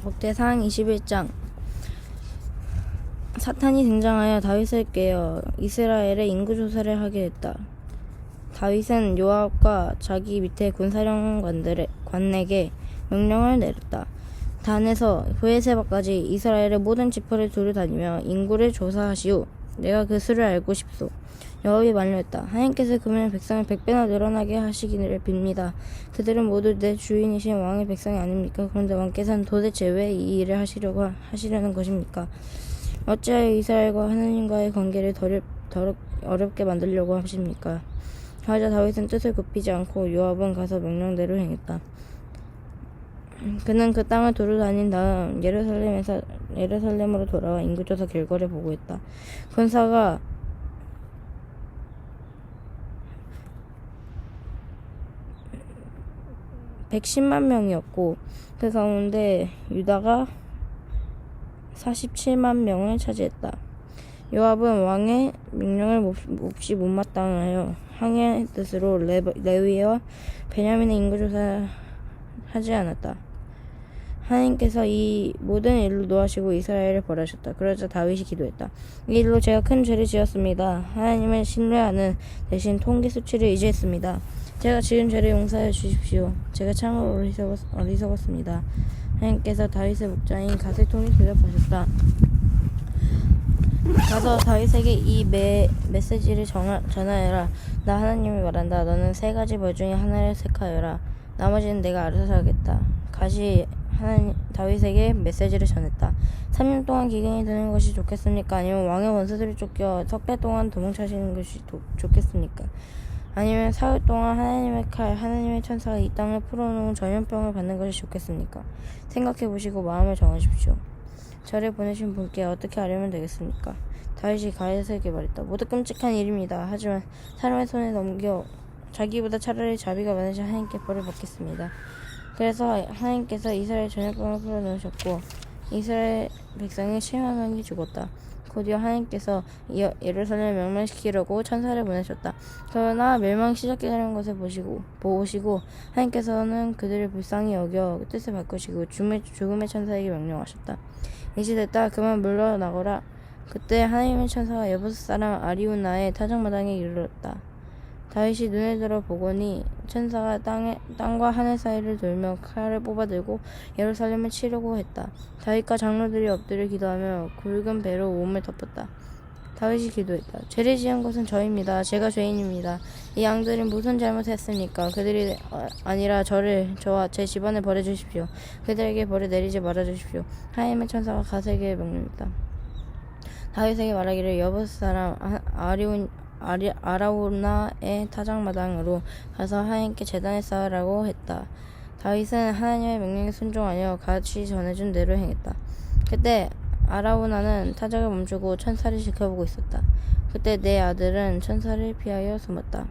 역대상 21장. 사탄이 등장하여 다윗을 깨어 이스라엘의 인구조사를 하게 했다. 다윗은 요압과 자기 밑에 관에게 명령을 내렸다. 단에서 브에세바까지 이스라엘의 모든 지파를 두루다니며 인구를 조사하시오. 내가 그 수를 알고 싶소. 요압이 만류했다. 하나님께서 그러면 백성을 100배나 늘어나게 하시기를 빕니다. 그들은 모두 내 주인이신 왕의 백성이 아닙니까? 그런데 왕께서는 도대체 왜 이 일을 하시려는 것입니까? 어찌하여 이스라엘과 하나님과의 관계를 어렵게 만들려고 하십니까? 하자 다윗은 뜻을 굽히지 않고 요압은 가서 명령대로 행했다. 그는 그 땅을 두루다닌 다음 예루살렘으로 돌아와 인구조사 결과를 보고했다. 군사가 110만 명이었고 그 가운데 유다가 47만 명을 차지했다. 요압은 왕의 명령을 몹시 못마땅하여 항해의 뜻으로 레위와 베냐민의 인구조사하지 않았다. 하나님께서 이 모든 일로 노하시고 이스라엘을 벌하셨다. 그러자 다윗이 기도했다. 이 일로 제가 큰 죄를 지었습니다. 하나님을 신뢰하는 대신 통계 수치를 의지했습니다. 제가 지은 죄를 용서해 주십시오. 제가 참으로 어리석었습니다. 하나님께서 다윗의 목자인 가세통이 대답하셨다. 가서 다윗에게 이 메시지를 전하여라. 나 하나님이 말한다. 너는 3가지 벌 중에 하나를 택하여라. 나머지는 내가 알아서 하겠다. 가시 다윗에게 메시지를 전했다. 3년 동안 기근이 드는 것이 좋겠습니까? 아니면 왕의 원수들이 쫓겨 석 달 동안 도망치시는 것이 좋겠습니까? 아니면 사흘 동안 하나님의 칼, 하나님의 천사가 이 땅을 풀어놓은 전염병을 받는 것이 좋겠습니까? 생각해보시고 마음을 정하십시오. 저를 보내신 분께 어떻게 하려면 되겠습니까? 다윗이 가야스에게 말했다. 모두 끔찍한 일입니다. 하지만 사람의 손에 넘겨 자기보다 차라리 자비가 많으신 하나님께 벌을 받겠습니다. 그래서 하나님께서 이스라엘 전염병을 풀어놓으셨고 이스라엘 백성이 7만 명이 죽었다. 곧이어 하나님께서 예루살렘을 멸망시키려고 천사를 보내셨다. 그러나 멸망이 시작되는 것을 보시고 하나님께서는 그들을 불쌍히 여겨 뜻을 바꾸시고 죽음의 천사에게 명령하셨다. 이제 됐다. 그만 물러나거라. 그때 하나님의 천사가 여부스 사람 아리우나의 타작마당에 이르렀다. 다윗이 눈을 들어 보거니 천사가 땅과 하늘 사이를 돌며 칼을 뽑아들고 예루살렘을 치려고 했다. 다윗과 장로들이 엎드려 기도하며 굵은 배로 몸을 덮었다. 다윗이 기도했다. 죄를 지은 것은 저입니다. 제가 죄인입니다. 이 양들은 무슨 잘못했습니까? 그들이 아니라 저와 제 집안을 벌해주십시오. 그들에게 벌을 내리지 말아주십시오. 하나님의 천사가 가세에게 명령했다. 다윗에게 말하기를 여부스 사람 아라우나의 타작마당으로 가서 하나님께 제단을 쌓으라고 했다. 다윗은 하나님의 명령에 순종하여 같이 전해준 대로 행했다. 그때 아라우나는 타작을 멈추고 천사를 지켜보고 있었다. 그때 내 아들은 천사를 피하여 숨었다.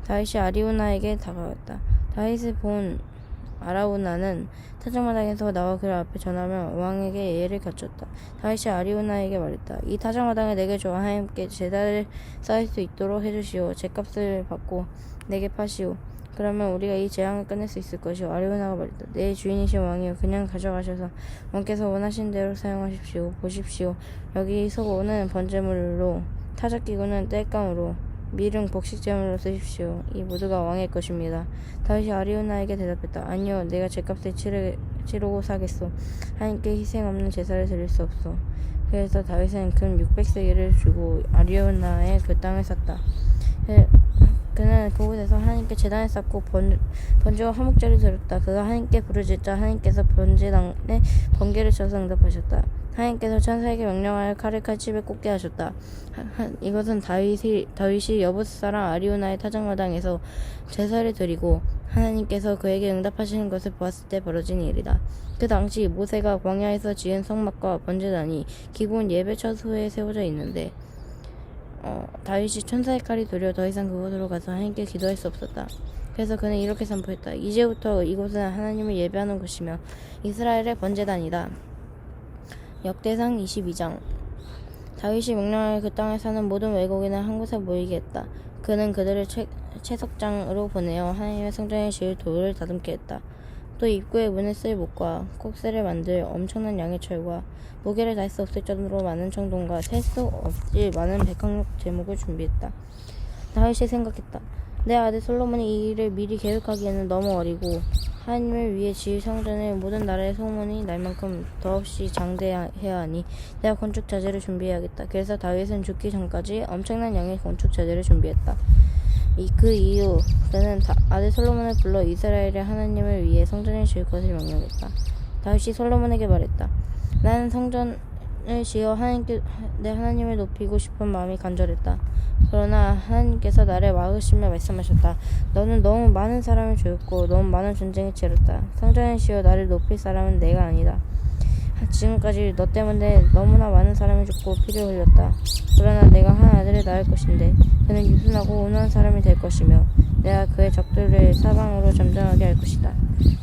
다윗이 아리우나에게 다가갔다. 다윗을 본 아라우나는 타작마당에서 나와 그를 앞에 전하며 왕에게 예를 갖췄다. 다윗이 아리우나에게 말했다. 이 타작마당을 내게 줘. 하나님께 제단을 쌓을 수 있도록 해주시오. 제값을 받고 내게 파시오. 그러면 우리가 이 재앙을 끝낼 수 있을 것이오. 아리우나가 말했다. 내 주인이신 왕이여, 그냥 가져가셔서 왕께서 원하신 대로 사용하십시오. 보십시오. 여기 소고는 번제물로, 타작기구는 땔감으로, 밀은 곡식제물로 쓰십시오. 이 모두가 왕의 것입니다. 다윗이 아리우나에게 대답했다. 아니요, 내가 제값을 치르고 사겠소. 하나님께 희생 없는 제사를 드릴 수 없소. 그래서 다윗은 금 600세겔을 주고 아리우나의 그 땅을 샀다. 그는 그곳에서 하나님께 제단을 쌓고 번제와 화목제를 드렸다. 그가 하나님께 부르짖자 하나님께서 번제단에 번개를 쳐서 응답하셨다. 하나님께서 천사에게 명령하여 칼을 칼집에 꽂게 하셨다. 이것은 다윗이 여부스 사람 아리우나의 타작마당에서 제사를 드리고 하나님께서 그에게 응답하시는 것을 보았을 때 벌어진 일이다. 그 당시 모세가 광야에서 지은 성막과 번제단이 기본 예배 첫 후에 세워져 있는데 다윗이 천사의 칼이 도려 더 이상 그곳으로 가서 하나님께 기도할 수 없었다. 그래서 그는 이렇게 선포했다. 이제부터 이곳은 하나님을 예배하는 곳이며 이스라엘의 번제단이다. 역대상 22장. 다윗이 명령하여 그 땅에 사는 모든 외국인을 한 곳에 모이게 했다. 그는 그들을 채석장으로 보내어 하나님의 성전에 지을 돌을 다듬게 했다. 또 입구에 문을 쓸 못과 콕스를 만들 엄청난 양의 철과 무게를 다할 수 없을 정도로 많은 청동과 셀 수 없이 많은 백항목 제목을 준비했다. 다윗이 생각했다. 내 아들 솔로몬이 이 일을 미리 계획하기에는 너무 어리고 하나님을 위해 지을 성전의 모든 나라의 소문이 날 만큼 더없이 장대해야 하니 내가 건축 자재를 준비해야겠다. 그래서 다윗은 죽기 전까지 엄청난 양의 건축 자재를 준비했다. 그 이후 그는 아들 솔로몬을 불러 이스라엘의 하나님을 위해 성전을 지을 것을 명령했다. 다윗이 솔로몬에게 말했다. 나는 성전을 지어 내 하나님을 높이고 싶은 마음이 간절했다. 그러나 하나님께서 나를 막으시며 말씀하셨다. 너는 너무 많은 사람을 죽였고 너무 많은 전쟁을 치렀다. 성전을 지어 나를 높일 사람은 내가 아니다. 지금까지 너 때문에 너무나 많은 사람이 죽고 피를 흘렸다. 그러나 내가 한 아들을 낳을 것인데 그는 유순하고 온화한 사람이 될 것이며 내가 그의 적들을 사방으로 잠잠하게 할 것이다.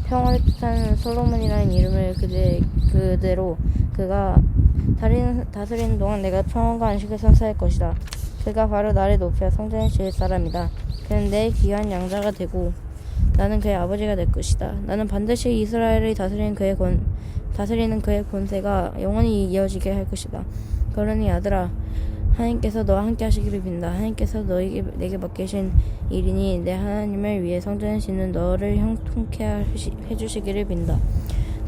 평화를 뜻하는 솔로몬이라는 이름을 그대로 그가 다스리는 동안 내가 평화과 안식을 선사할 것이다. 그가 바로 나를 높여 성전을 지을 사람이다. 그는 내 귀한 양자가 되고 나는 그의 아버지가 될 것이다. 나는 반드시 이스라엘을 다스리는 그의 권세가 영원히 이어지게 할 것이다. 그러니 아들아, 하나님께서 너와 함께 하시기를 빈다. 하나님께서 내게 맡기신 일이니 내 하나님을 위해 성전을 짓는 너를 형통케 해주시기를 빈다.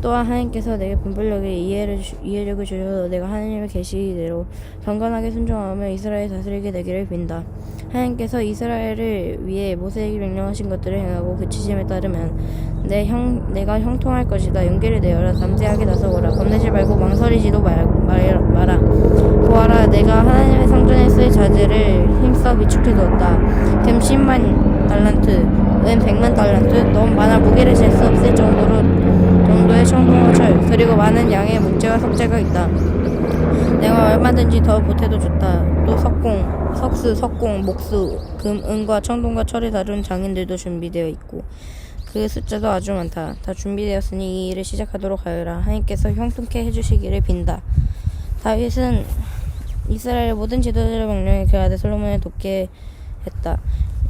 또한 하나님께서 내게 분별력에 이해력을 주셔서 내가 하나님의 계시대로 경건하게 순종하며 이스라엘을 다스리게 되기를 빈다. 하나님께서 이스라엘을 위해 모세에게 명령하신 것들을 행하고 그치심에 따르면 내가 형통할 것이다. 용기를 내어라. 담대하게 나서거라. 겁내지 말고 망설이지도 마라. 보아라, 내가 하나님의 성전에 쓸 자재를 힘써 비축해 두었다. 금 10만 달란트, 은 100만 달란트, 너무 많아 무게를 잴 수 없을 정도의 청동과 철, 그리고 많은 양의 목재와 석재가 있다. 내가 얼마든지 더 보태도 좋다. 또 석수, 석공, 목수, 금, 은과 청동과 철을 다룬 장인들도 준비되어 있고 그 숫자도 아주 많다. 다 준비되었으니 이 일을 시작하도록 하여라. 하나님께서 형통케 해주시기를 빈다. 다윗은 이스라엘 모든 지도자를 명령해 그 아들 솔로몬을 돕게 했다.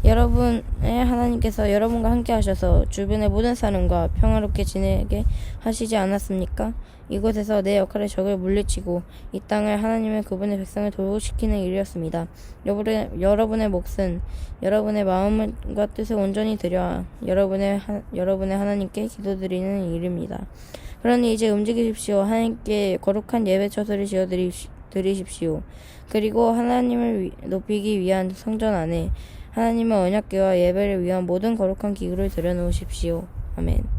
여러분의 하나님께서 여러분과 함께 하셔서 주변의 모든 사람과 평화롭게 지내게 하시지 않았습니까? 이곳에서 내 역할의 적을 물리치고 이 땅을 하나님의 그분의 백성을 돌보시키는 일이었습니다. 여러분의 몫은 여러분의 마음과 뜻을 온전히 드려 여러분의 하나님께 기도드리는 일입니다. 그러니 이제 움직이십시오. 하나님께 거룩한 예배 처소를 지어드리십시오. 그리고 하나님을 높이기 위한 성전 안에 하나님의 언약궤와 예배를 위한 모든 거룩한 기구를 들여놓으십시오. 아멘.